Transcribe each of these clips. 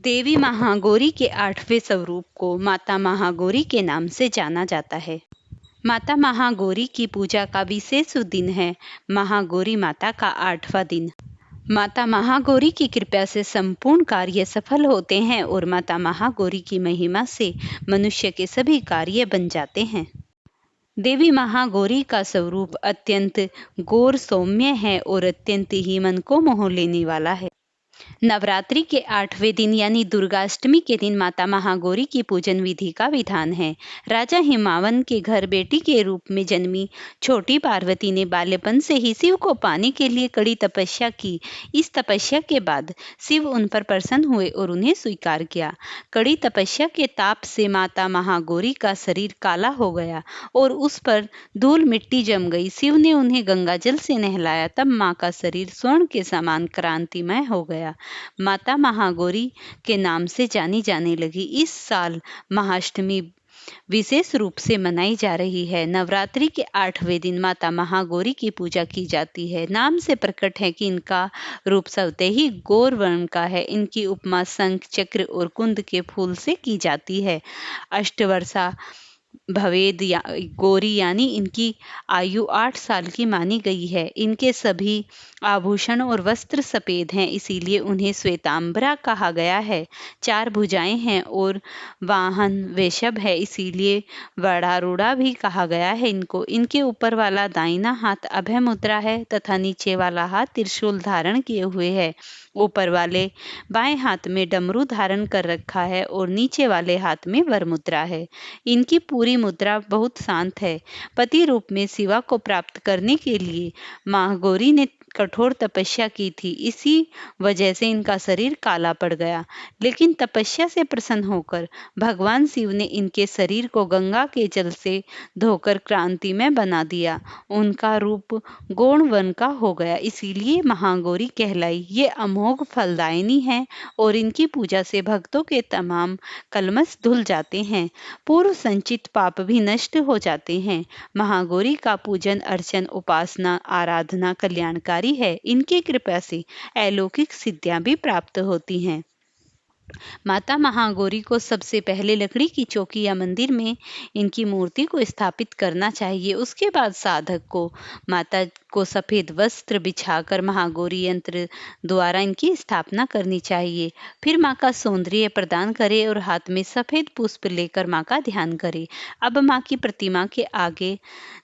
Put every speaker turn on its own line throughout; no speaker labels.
देवी महागौरी के 8वें स्वरूप को माता महागौरी के नाम से जाना जाता है। माता महागौरी की पूजा का विशेष दिन है महागौरी माता का 8वां दिन। माता महागौरी की कृपा से संपूर्ण कार्य सफल होते हैं और माता महागौरी की महिमा से मनुष्य के सभी कार्य बन जाते हैं। देवी महागौरी का स्वरूप अत्यंत गौर सौम्य है और अत्यंत ही मन को मोह लेने वाला है। नवरात्रि के 8वें दिन यानी दुर्गाष्टमी के दिन माता महागौरी की पूजन विधि का विधान है। राजा हिमावन के घर बेटी के रूप में जन्मी छोटी पार्वती ने बाल्यपन से ही शिव को पाने के लिए कड़ी तपस्या की। इस तपस्या के बाद शिव उन पर प्रसन्न हुए और उन्हें स्वीकार किया। कड़ी तपस्या के ताप से माता महागौरी का शरीर काला हो गया और उस पर धूल मिट्टी जम गई। शिव ने उन्हें गंगा जल से नहलाया, तब मां का शरीर स्वर्ण के समान क्रांतिमय हो गया। माता महागौरी के नाम से जानी जाने लगी। इस साल महाअष्टमी विशेष रूप से मनाई जा रही है। नवरात्रि के 8वें दिन माता महागौरी की पूजा की जाती है। नाम से प्रकट है कि इनका रूप स्वतः ही गौर वर्ण का है। इनकी उपमा शंख, चक्र और कुंद के फूल से की जाती है। अष्टवर्षा भवेद या गौरी यानी इनकी आयु 8 साल की मानी गई है। इनके सभी आभूषण और वस्त्र सफेद हैं, इसीलिए उन्हें श्वेतांबरा कहा गया है। 4 भुजाएं हैं और वाहन वृषभ है, इसीलिए वरारूढ़ा भी कहा गया है इनको। इनके ऊपर वाला दाहिना हाथ अभय मुद्रा है तथा नीचे वाला हाथ त्रिशूल धारण किए हुए है। ऊपर वाले बाएं हाथ में डमरू धारण कर रखा है और नीचे वाले हाथ में वर मुद्रा है। इनकी पूरी मुद्रा बहुत शांत है। पति रूप में शिवा को प्राप्त करने के लिए महागौरी ने कठोर तपस्या की थी, इसी वजह से इनका शरीर काला पड़ गया। लेकिन तपस्या से प्रसन्न होकर भगवान शिव ने इनके शरीर को गंगा के जल से धोकर क्रांति में बना दिया। उनका रूप गौण वर्ण का हो गया, इसीलिए महागौरी कहलाई। ये अमोघ फलदायिनी है और इनकी पूजा से भक्तों के तमाम कलमश धुल जाते हैं, पूर्व संचित पाप भी नष्ट हो जाते हैं। महागौरी का पूजन, अर्चन, उपासना, आराधना कल्याणकारी है। इनकी कृपा से अलौकिक सिद्धियां भी प्राप्त होती हैं। माता महागौरी को सबसे पहले लकड़ी की चौकी या मंदिर में इनकी मूर्ति को स्थापित करना चाहिए। उसके बाद साधक को माता को सफेद वस्त्र बिछाकर महागौरी यंत्र द्वारा इनकी स्थापना करनी चाहिए। फिर माँ का सौंदर्य प्रदान करे और हाथ में सफेद पुष्प लेकर माँ का ध्यान करे। अब माँ की प्रतिमा के आगे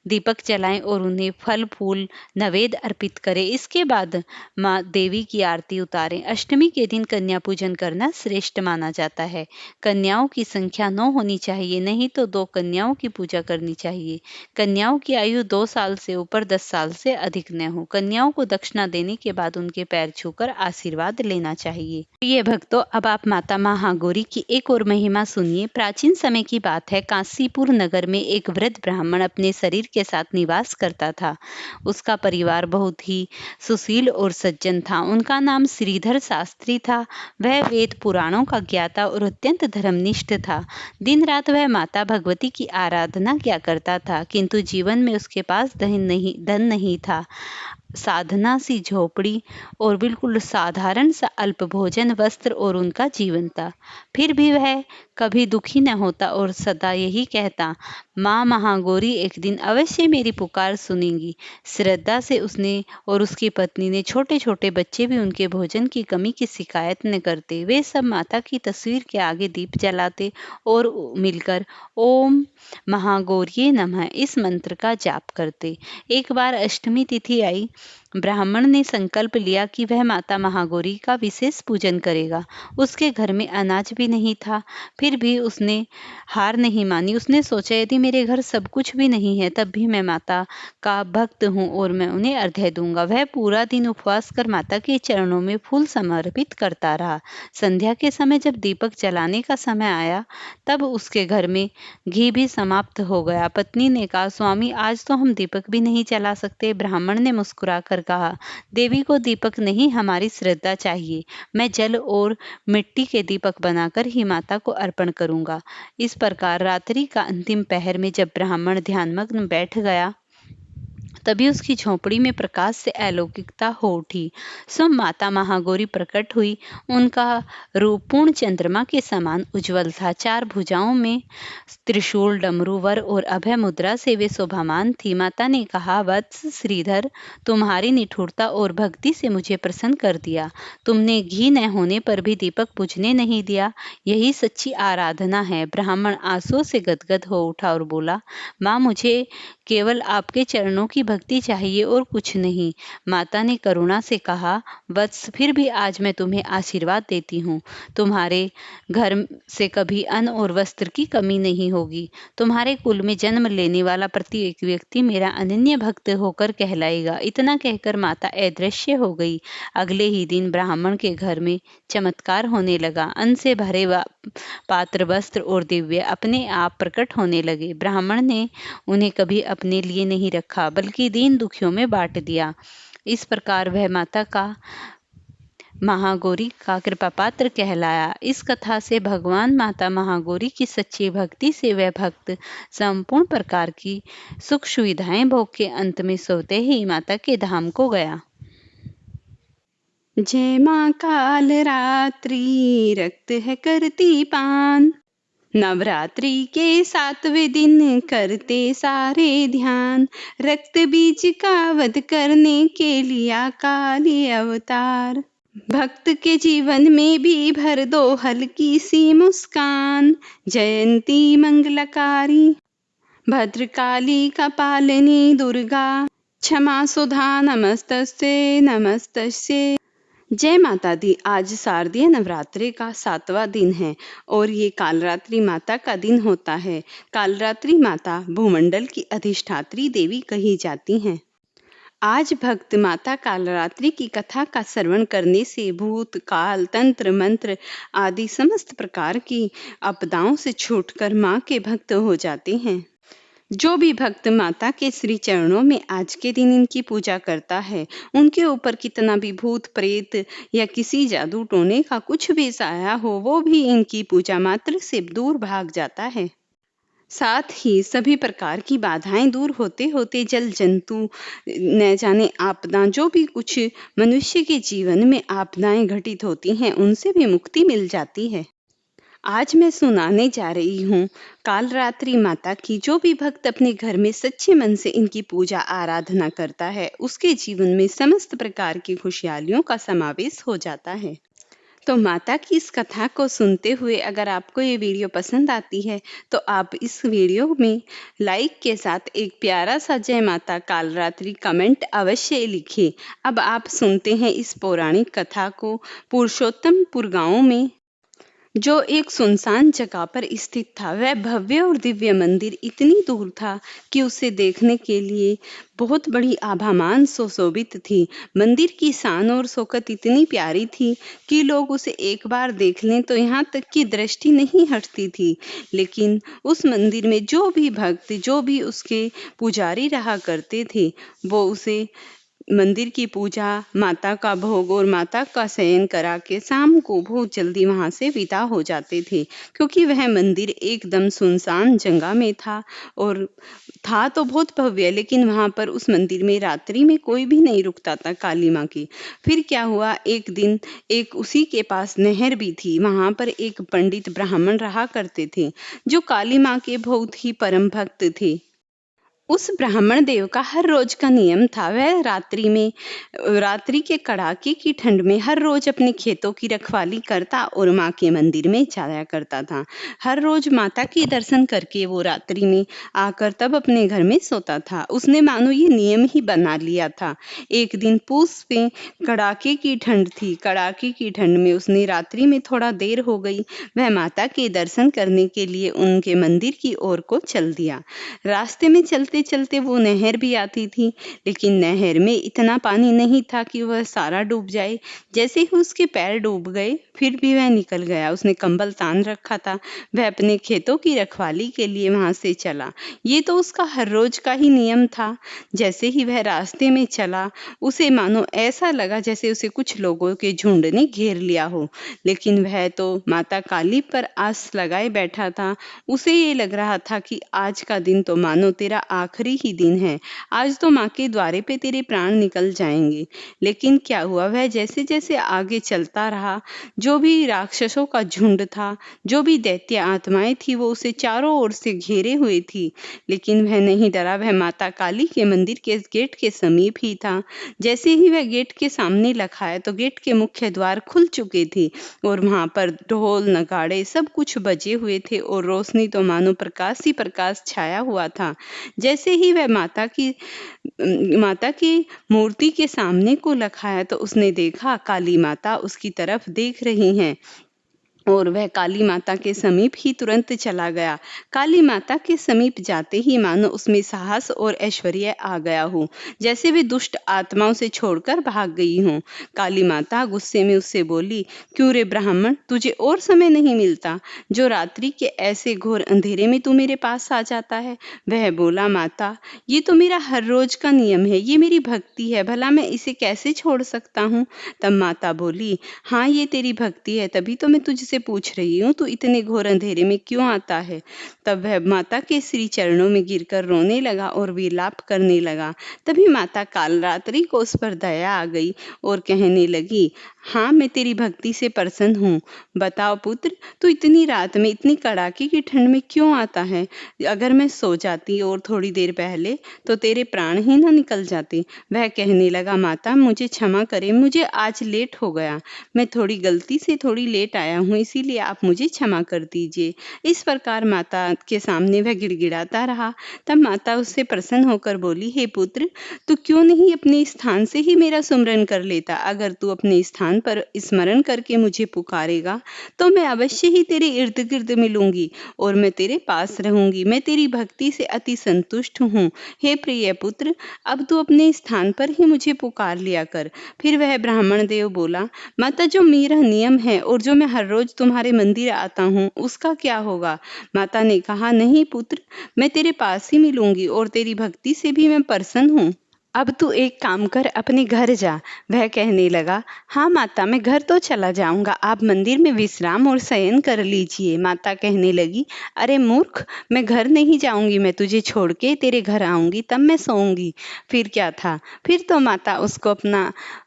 दीपक जलाएं और उन्हें फल फूल नैवेद्य अर्पित करें। इसके बाद माँ देवी की आरती उतारें। अष्टमी के दिन कन्या पूजन करना श्रेष्ठ माना जाता है। कन्याओं की संख्या 9 होनी चाहिए, नहीं तो 2 कन्याओं की पूजा करनी चाहिए। कन्याओं की आयु 2 साल से ऊपर 10 साल से अधिक न हो। कन्याओं को दक्षिणा देने के बाद उनके पैर छूकर आशीर्वाद लेना चाहिए। प्रिय भक्तों, अब आप माता महागौरी की एक और महिमा सुनिए। प्राचीन समय की बात है, काशीपुर नगर में एक वृद्ध ब्राह्मण अपने शरीर के साथ निवास करता था। उसका परिवार बहुत ही सुशील और सज्जन था। उनका नाम श्रीधर शास्त्री था। वह वेद पुराणों का ज्ञाता और अत्यंत धर्मनिष्ठ था। दिन रात वह माता भगवती की आराधना किया करता था, किंतु जीवन में उसके पास धन नहीं था। साधना सी झोपड़ी और बिल्कुल साधारण सा अल्प भोजन, वस्त्र और उनका जीवन था। फिर भी वह कभी दुखी न होता और सदा यही कहता, माँ महागौरी एक दिन अवश्य मेरी पुकार सुनेंगी। श्रद्धा से उसने और उसकी पत्नी ने छोटे छोटे बच्चे भी उनके भोजन की कमी की शिकायत न करते। वे सब माता की तस्वीर के आगे दीप जलाते और मिलकर ओम महागौरी नमः इस मंत्र का जाप करते। एक बार अष्टमी तिथि आई। ब्राह्मण ने संकल्प लिया कि वह माता महागौरी का विशेष पूजन करेगा। उसके घर में अनाज भी नहीं था, फिर भी उसने हार नहीं मानी। उसने सोचा, यदि मेरे घर सब कुछ भी नहीं है तब भी मैं माता का भक्त हूँ और मैं उन्हें अर्घ्य दूंगा। वह पूरा दिन उपवास कर माता के चरणों में फूल समर्पित करता रहा। संध्या के समय जब दीपक जलाने का समय आया, तब उसके घर में घी भी समाप्त हो गया। पत्नी ने कहा, स्वामी आज तो हम दीपक भी नहीं जला सकते। ब्राह्मण ने मुस्कुरा कर कहा, देवी को दीपक नहीं, हमारी श्रद्धा चाहिए। मैं जल और मिट्टी के दीपक बनाकर ही माता को अर्पण करूंगा। इस प्रकार रात्रि का अंतिम पहर में जब ब्राह्मण ध्यानमग्न बैठ गया तभी उसकी झोंपड़ी में प्रकाश से अलौकिकता हो उठी। सो माता महागौरी प्रकट हुई। उनका रूप पूर्ण चंद्रमा के समान उज्जवल था। 4 भुजाओं में त्रिशूल, डमरू, वर और अभय मुद्रा से वे शोभामान थी। माता ने कहा, वत्स श्रीधर, तुम्हारी निठुरता और भक्ति से मुझे प्रसन्न कर दिया। तुमने घी न होने पर भी दीपक बुझने नहीं दिया। यही सच्ची आराधना है। ब्राह्मण आंसुओं से गदगद हो उठा और बोला, माँ, मुझे केवल आपके चरणों की भक्ति चाहिए और कुछ नहीं। माता ने करुणा से कहा, वत्स, फिर भी आज मैं तुम्हें आशीर्वाद देती हूँ। तुम्हारे घर से कभी अन्न और वस्त्र की कमी नहीं होगी। तुम्हारे कुल में जन्म लेने वाला प्रत्येक व्यक्ति मेरा अनन्य भक्त होकर कहलाएगा। इतना कहकर माता अदृश्य हो गई। अगले ही दिन ब्राह्मण के घर में चमत्कार होने लगा। अन्न से भरे पात्र, वस्त्र और दिव्य अपने आप प्रकट होने लगे। ब्राह्मण ने उन्हें कभी अपने लिए नहीं रखा, बल्कि दीन दुखियों में बांट दिया। इस प्रकार वह माता महागौरी का कृपा पात्र कहलाया। इस कथा से भगवान माता महागौरी की सच्ची भक्ति से वह भक्त संपूर्ण प्रकार की सुख सुविधाएं भोग के अंत में सोते ही माता के धाम को गया।
जय माँ काल रात्रि रक्त है करती पान, नवरात्रि के 7वें दिन करते सारे ध्यान, रक्त बीज का वध करने के लिया काली अवतार। भक्त के जीवन में भी भर दो हल्की सी मुस्कान, जयंती मंगलकारी भद्रकाली कपालिनी दुर्गा, क्षमा सुधा नमस्तस्ये नमस्तस्ये। जय माता दी। आज शारदीय नवरात्रि का 7वां दिन है और ये कालरात्रि माता का दिन होता है। कालरात्रि माता भूमंडल की अधिष्ठात्री देवी कही जाती हैं। आज भक्त माता कालरात्रि की कथा का श्रवण करने से भूत, काल, तंत्र, मंत्र आदि समस्त प्रकार की आपदाओं से छूटकर माँ के भक्त हो जाते हैं। जो भी भक्त माता के श्री चरणों में आज के दिन इनकी पूजा करता है, उनके ऊपर कितना भी भूत प्रेत या किसी जादू टोने का कुछ भी साया हो, वो भी इनकी पूजा मात्र से दूर भाग जाता है। साथ ही सभी प्रकार की बाधाएं दूर होते होते जल जंतु न जाने आपदा, जो भी कुछ मनुष्य के जीवन में आपदाएं घटित होती हैं, उनसे भी मुक्ति मिल जाती है। आज मैं सुनाने जा रही हूँ कालरात्रि माता की। जो भी भक्त अपने घर में सच्चे मन से इनकी पूजा आराधना करता है, उसके जीवन में समस्त प्रकार की खुशहालियों का समावेश हो जाता है। तो माता की इस कथा को सुनते हुए अगर आपको ये वीडियो पसंद आती है तो आप इस वीडियो में लाइक के साथ एक प्यारा सा जय माता कालरात्रि कमेंट अवश्य लिखिए। अब आप सुनते हैं इस पौराणिक कथा को। पुरुषोत्तमपुर गांव में जो एक सुनसान जगह पर स्थित था, वह भव्य और दिव्य मंदिर इतनी दूर था कि उसे देखने के लिए बहुत बड़ी आभामान सुशोभित थी। मंदिर की शान और शौकत इतनी प्यारी थी कि लोग उसे एक बार देख लें तो यहाँ तक की दृष्टि नहीं हटती थी। लेकिन उस मंदिर में जो भी भक्त, जो भी उसके पुजारी रहा करते थे, वो उसे मंदिर की पूजा, माता का भोग और माता का शयन करा के शाम को बहुत जल्दी वहां से विदा हो जाते थे, क्योंकि वह मंदिर एकदम सुनसान जगह में था और था तो बहुत भव्य, लेकिन वहां पर उस मंदिर में रात्रि में कोई भी नहीं रुकता था काली माँ की। फिर क्या हुआ, एक दिन एक उसी के पास नहर भी थी। वहां पर एक पंडित ब्राह्मण रहा करते थे जो काली माँ के बहुत ही परम भक्त थे। उस ब्राह्मण देव का हर रोज का नियम था, वह रात्रि के कड़ाके की ठंड में हर रोज अपने खेतों की रखवाली करता और माँ के मंदिर में जाया करता था। हर रोज माता के दर्शन करके वो रात्रि में आकर तब अपने घर में सोता था। उसने मानो ये नियम ही बना लिया था। एक दिन पूस में कड़ाके की ठंड थी। कड़ाके की ठंड में उसने रात्रि में थोड़ा देर हो गई, वह माता के दर्शन करने के लिए उनके मंदिर की ओर को चल दिया। रास्ते में चलते चलते वो नहर भी आती थी, लेकिन नहर में इतना पानी नहीं था कि वह सारा डूब जाए। जैसे ही उसके पैर डूब गए, फिर भी वह निकल गया। उसने कंबल तान रखा था। वह अपने खेतों की रखवाली के लिए वहां से चला। ये तो उसका हर रोज का ही नियम था। जैसे ही वह रास्ते में चला, उसे मानो ऐसा लगा जैसे उसे कुछ लोगों के झुंड ने घेर लिया हो, लेकिन वह तो माता काली पर आस लगाए बैठा था। उसे ये लग रहा था कि आज का दिन तो मानो तेरा आखिरी ही दिन है, आज तो माँ के द्वारे पे तेरे प्राण निकल जाएंगे। लेकिन क्या हुआ, वह जैसे जैसे आगे चलता रहा, जो भी राक्षसों का झुंड था, जो भी दैत्य आत्माएं थी, वो उसे चारों ओर से घेरे हुए थी, लेकिन वह नहीं डरा। वह माता काली के मंदिर के गेट के समीप ही था। जैसे ही वह गेट के सामने लखाया तो गेट के मुख्य द्वार खुल चुके थे और वहां पर ढोल नगाड़े सब कुछ बजे हुए थे और रोशनी तो मानो प्रकाश ही प्रकाश छाया हुआ था। जैसे ही वह माता की मूर्ति के सामने को लखाया तो उसने देखा काली माता उसकी तरफ देख रही हैं और वह काली माता के समीप ही तुरंत चला गया। काली माता के समीप जाते ही मानो उसमें साहस और ऐश्वर्य आ गया हो, जैसे वे दुष्ट आत्माओं से छोड़कर भाग गई हों। काली माता गुस्से में उससे बोली, क्यों रे ब्राह्मण, तुझे और समय नहीं मिलता जो रात्रि के ऐसे घोर अंधेरे में तू मेरे पास आ जाता है? वह बोला, माता ये तो मेरा हर रोज का नियम है, ये मेरी भक्ति है, भला मैं इसे कैसे छोड़ सकता हूँ? तब माता बोली, हाँ ये तेरी भक्ति है, तभी तो मैं तुझसे पूछ रही हूँ, तू इतने घोर अंधेरे में क्यों आता है? तब वह माता के श्री चरणों में गिरकर रोने लगा और विलाप करने लगा। तभी माता कालरात्रि को उस पर दया आ गई और कहने लगी, हाँ मैं तेरी भक्ति से प्रसन्न हूँ। बताओ पुत्र, तू इतनी रात में इतनी कड़ाके की ठंड में क्यों आता है? अगर मैं सो जाती और थोड़ी देर पहले तो तेरे प्राण ही ना निकल जाते। वह कहने लगा, माता मुझे क्षमा करें, मुझे आज लेट हो गया, मैं थोड़ी गलती से थोड़ी लेट आया हूँ, इसीलिए आप मुझे क्षमा कर दीजिए। इस प्रकार माता के सामने वह गिड़गिड़ाता रहा। तब माता उससे प्रसन्न होकर बोली, हे पुत्र, तू क्यों नहीं अपने स्थान से ही मेरा सुमरन कर लेता? अगर तू अपने स्थान पर स्मरण करके मुझे पुकारेगा तो मैं अवश्य ही तेरे इर्द गिर्द मिलूंगी और मैं तेरे पास रहूंगी। मैं तेरी भक्ति से अति संतुष्ट हूँ। हे प्रिय पुत्र, अब तू अपने स्थान पर ही मुझे पुकार लिया कर। फिर वह ब्राह्मण देव बोला, माता जो मेरा नियम है और जो मैं हर रोज तुम्हारे मंदिर आता हूँ उसका क्या होगा? माता ने कहा, नहीं पुत्र, मैं तेरे पास ही मिलूंगी और तेरी भक्ति से भी मैं प्रसन्न हूँ। अब तू एक काम कर, अपने घर जा। वह कहने लगा, हाँ माता मैं घर तो चला जाऊंगा, आप मंदिर में विश्राम और शयन कर लीजिए। माता कहने लगी, अरे मूर्ख, मैं घर नहीं जाऊंगी, मैं तुझे छोड़ के तेरे घर आऊंगी, तब मैं सोऊंगी। फिर क्या था, फिर तो माता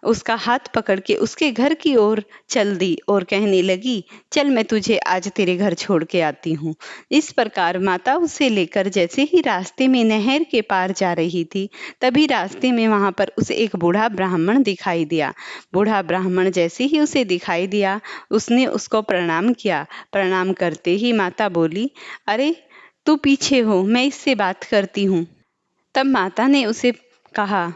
उसका हाथ पकड़ के उसके घर की ओर चल दी और कहने लगी, चल मैं तुझे आज तेरे घर छोड़ के आती हूँ। इस प्रकार माता उसे लेकर जैसे ही रास्ते में नहर के पार जा रही थी, तभी रास्ते में वहां पर उसे एक बूढ़ा ब्राह्मण दिखाई दिया। बूढ़ा ब्राह्मण जैसे ही उसे दिखाई दिया, उसने उसको प्रणाम किया। प्रणाम करते ही माता बोली, अरे तू पीछे हो, मैं इससे बात करती हूँ। तब माता ने उसे कहा,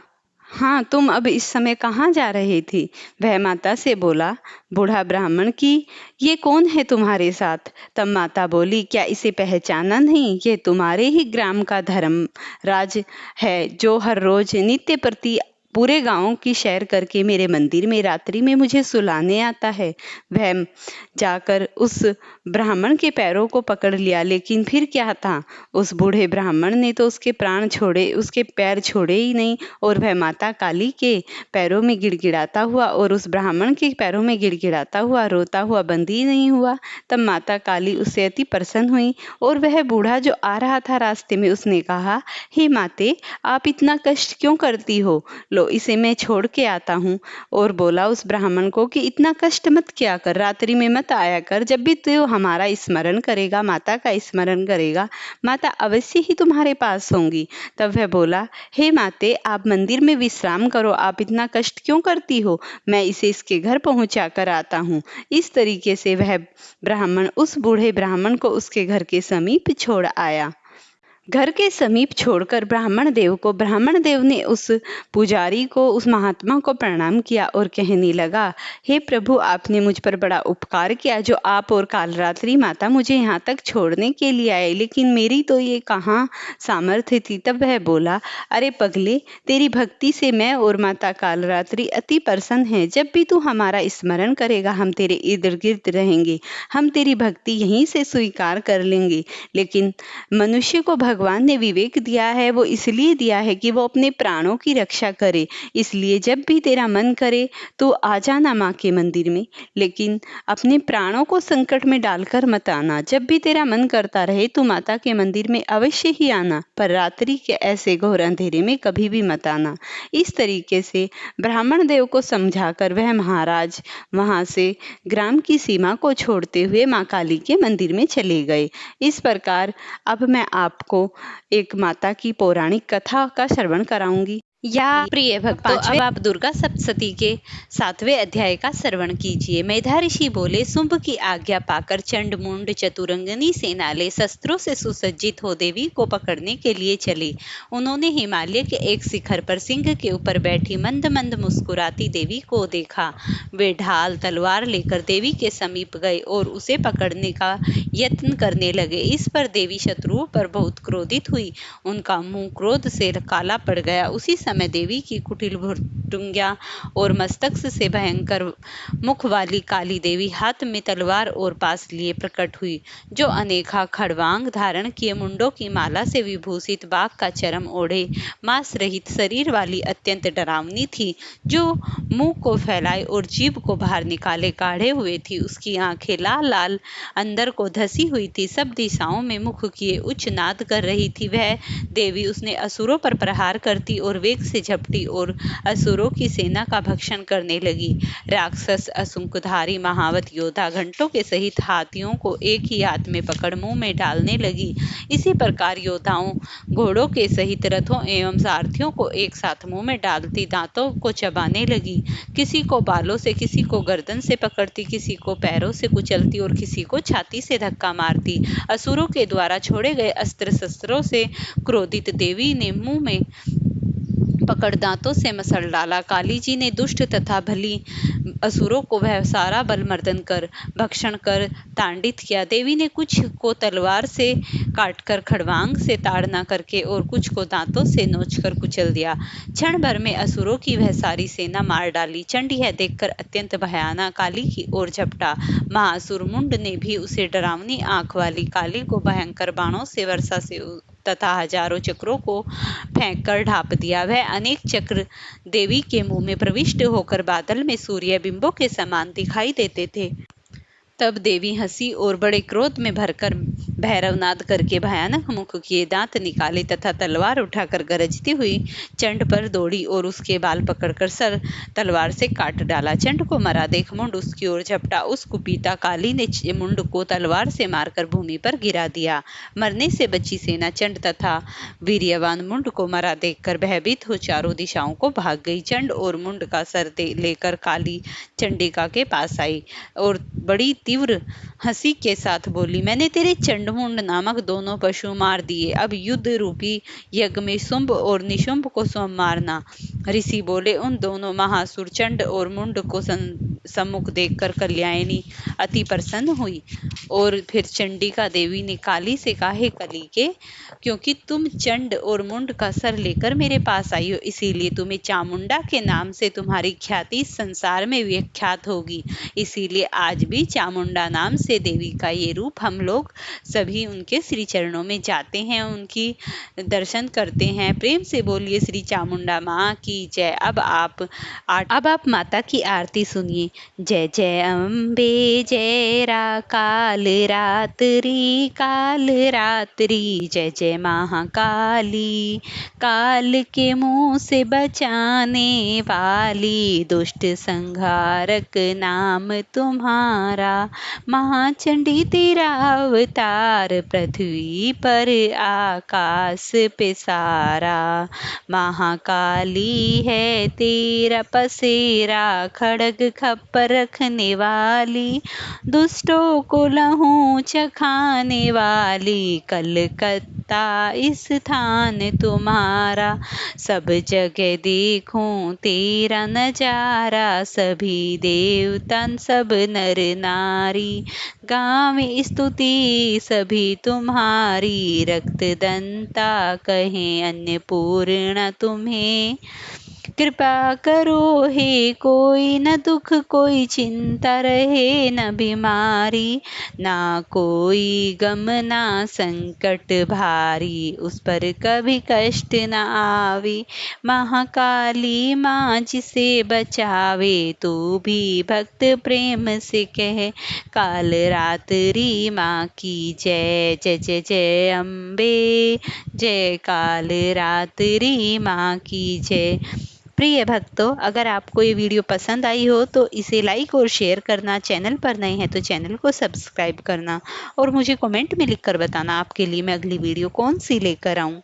हाँ तुम अब इस समय कहाँ जा रहे थे? वह माता से बोला, बूढ़ा ब्राह्मण की, ये कौन है तुम्हारे साथ? तब माता बोली, क्या इसे पहचाना नहीं? ये तुम्हारे ही ग्राम का धर्मराज है, जो हर रोज नित्य प्रति पूरे गांव की सैर करके मेरे मंदिर में रात्रि में मुझे सुलाने आता है। वह जाकर उस ब्राह्मण के पैरों को पकड़ लिया, लेकिन फिर क्या था, उस बूढ़े ब्राह्मण ने तो उसके प्राण छोड़े, उसके पैर छोड़े ही नहीं और वह माता काली के पैरों में गिड़गिड़ाता हुआ और उस ब्राह्मण के पैरों में गिड़गिड़ाता हुआ रोता हुआ बंद ही नहीं हुआ। तब माता काली उससे अति प्रसन्न हुई और वह बूढ़ा जो आ रहा था रास्ते में, उसने कहा, हे माते, आप इतना कष्ट क्यों करती हो? लो इसे मैं छोड़ के आता हूँ। और बोला उस ब्राह्मण को कि इतना कष्ट मत किया कर, रात्रि में मत आया कर, जब भी तू हमारा स्मरण करेगा, माता का स्मरण करेगा, माता अवश्य ही तुम्हारे पास होंगी। तब वह बोला, हे माते, आप मंदिर में विश्राम करो, आप इतना कष्ट क्यों करती हो, मैं इसे इसके घर पहुंचा कर आता हूँ। इस तरीके से वह ब्राह्मण उस बूढ़े ब्राह्मण को उसके घर के समीप छोड़ आया। घर के समीप छोड़कर ब्राह्मण देव ने उस पुजारी को, उस महात्मा को प्रणाम किया और कहने लगा, हे प्रभु, आपने मुझ पर बड़ा उपकार किया, जो आप और कालरात्रि माता मुझे यहाँ तक छोड़ने के लिए आए, लेकिन मेरी तो ये कहाँ सामर्थ्य थी। तब वह बोला, अरे पगले, तेरी भक्ति से मैं और माता कालरात्रि अति प्रसन्न हैं। जब भी तू हमारा स्मरण करेगा, हम तेरे इर्द गिर्द रहेंगे, हम तेरी भक्ति यहीं से स्वीकार कर लेंगे। लेकिन मनुष्य को भगवान ने विवेक दिया है वो इसलिए दिया है कि वो अपने प्राणों की रक्षा करे। इसलिए जब भी तेरा मन करे तो आ जाना माँ के मंदिर में, लेकिन अपने प्राणों को संकट में डालकर मत आना। जब भी तेरा मन करता रहे तो माता के मंदिर में अवश्य ही आना, पर रात्रि के ऐसे घोर अंधेरे में कभी भी मत आना। इस तरीके से ब्राह्मण देव को समझाकर वह महाराज वहां से ग्राम की सीमा को छोड़ते हुए माँ काली के मंदिर में चले गए। इस प्रकार अब मैं आपको एक माता की पौराणिक कथा का श्रवण कराऊंगी।
या प्रिय भक्तों, अब आप दुर्गा सप्तशती के 7वें अध्याय का श्रवण कीजिए। मेधा ऋषि बोले, शुंभ की आज्ञा पाकर चंड मुंड चतुरंगनी सेनाले शस्त्रों से सुसज्जित हो देवी को पकड़ने के लिए चले। उन्होंने हिमालय के एक शिखर पर सिंह के ऊपर बैठी मंद मंद मुस्कुराती देवी को देखा। वे ढाल तलवार लेकर देवी के समीप गए और उसे पकड़ने का यत्न करने लगे। इस पर देवी शत्रुओं पर बहुत क्रोधित हुई। उनका मुंह क्रोध से काला पड़ गया। उसी समय देवी की कुटिल भुजंगियां और मस्तक से भयंकर मुख वाली काली देवी हाथ में तलवार और पास लिए प्रकट हुई, जो अनेका खड़वांग धारण किए मुंडों की माला से विभूषित बाघ का चर्म ओढ़े मांस रहित शरीर वाली अत्यंत डरावनी थी, जो मुंह को फैलाए और जीभ को बाहर निकाले काढ़े हुए थी। उसकी आंखें लाल लाल अंदर को धसी हुई थी, सब दिशाओं में मुख किए उच्च नाद कर रही थी। वह देवी उसने असुरों पर प्रहार करती और वेग से झपटी और असुरों की सेना का भक्षण करने लगी। राक्षस असुंकधारी महावत योद्धा घंटों के सहित हाथियों को एक ही हाथ में पकड़ मुंह में डालने लगी। इसी प्रकार योद्धाओं घोड़ों के सहित रथों एवं सारथियों को एक साथ मुंह में डालती दांतों को चबाने लगी। किसी को बालों से, किसी को गर्दन से पकड़ती, किसी को पैरों से कुचलती और किसी को छाती से धक्का मारती। असुरों के द्वारा छोड़े गए अस्त्र शस्त्रों से क्रोधित देवी ने मुंह में पकड़ दांतों से मसल डाला। काली जी ने दुष्ट तथा भली असुरों को वह सारा बल मर्दन कर भक्षण कर तांडित किया। देवी ने कुछ को तलवार से काटकर खड़वांग से ताड़ना करके और कुछ को दांतों से नोचकर कुचल दिया। क्षण भर में असुरों की वह सारी सेना मार डाली। चंड यह देखकर अत्यंत भयानक काली की ओर झपटा। महासुर मुंड ने भी उसे डरावनी आंख वाली काली को भयंकर बाणों से वर्षा से तथा हजारों चक्रों को फेंककर ढांप दिया। वह अनेक चक्र देवी के मुंह में प्रविष्ट होकर बादल में सूर्य बिंबों के समान दिखाई देते थे। तब देवी हंसी और बड़े क्रोध में भरकर भैरवनाद करके भयानक मुख किए दांत निकाले तथा तलवार उठाकर गरजती हुई चंड पर दौड़ी और उसके बाल पकड़कर सर तलवार से काट डाला। चंड को मरा देख मुंड उसकी ओर झपटा। उस कुपिता काली ने मुंड को तलवार से मारकर भूमि पर गिरा दिया। मरने से बची सेना चंड तथा वीर्यवान मुंड को मरा देखकर भयभीत हो चारों दिशाओं को भाग गई। चंड और मुंड का सर लेकर काली चंडिका के पास आई और बड़ी तीव्र हंसी के साथ बोली, मैंने तेरे चंडमुंड नामक दोनों पशु मार दिए। अब युद्ध रूपी यज्ञ में शुंभ और निशुंभ को मारना। ऋषि बोले, उन दोनों महासुर चंड और मुंड को सम्मुख देखकर कल्याणी अति प्रसन्न हुई और फिर चंडिका देवी ने काली से कहा, हे कलिके, क्योंकि तुम चंड और मुंड का सर लेकर मेरे पास आई हो, इसीलिए तुम्हें चामुंडा के नाम से तुम्हारी ख्याति संसार में विख्यात होगी। इसीलिए आज भी चामुंडा नाम से देवी का ये रूप हम लोग सभी उनके श्री चरणों में जाते हैं, उनकी दर्शन करते हैं। प्रेम से बोलिए श्री चामुंडा माँ की जय। अब आप माता की आरती सुनिए। जय जय अम्बे जय काल रात्रि जय जय महाकाली, काल के मुंह से बचाने वाली, दुष्ट संहारक नाम तुम्हारा। महाचंडी तेरा अवतार, पृथ्वी पर आकाश पे सारा। महाकाली है तेरा पसेरा, खड़ग खप्पर रखने वाली, दुष्टों को लहू चखाने वाली। कलकत्ता स्थान तुम्हारा, सब जगह देखूं तेरा नजारा। सभी देवता सब नर नारी, गावें स्तुति सभी तुम्हारी। रक्त दंता कहें अन्नपूर्णा तुम्हें, कृपा करो हे कोई, न दुख कोई चिंता रहे, न बीमारी ना कोई गम ना संकट भारी, उस पर कभी कष्ट न आवे। महाकाली माँ जिसे बचावे, तू भी भक्त प्रेम से कहे, काल रात्रि माँ की जय। जय जय जय अम्बे, जय काल रात्रि माँ की जय। प्रिय भक्तों, अगर आपको ये वीडियो पसंद आई हो तो इसे लाइक और शेयर करना, चैनल पर नए हैं तो चैनल को सब्सक्राइब करना और मुझे कमेंट में लिखकर बताना आपके लिए मैं अगली वीडियो कौन सी लेकर आऊँ।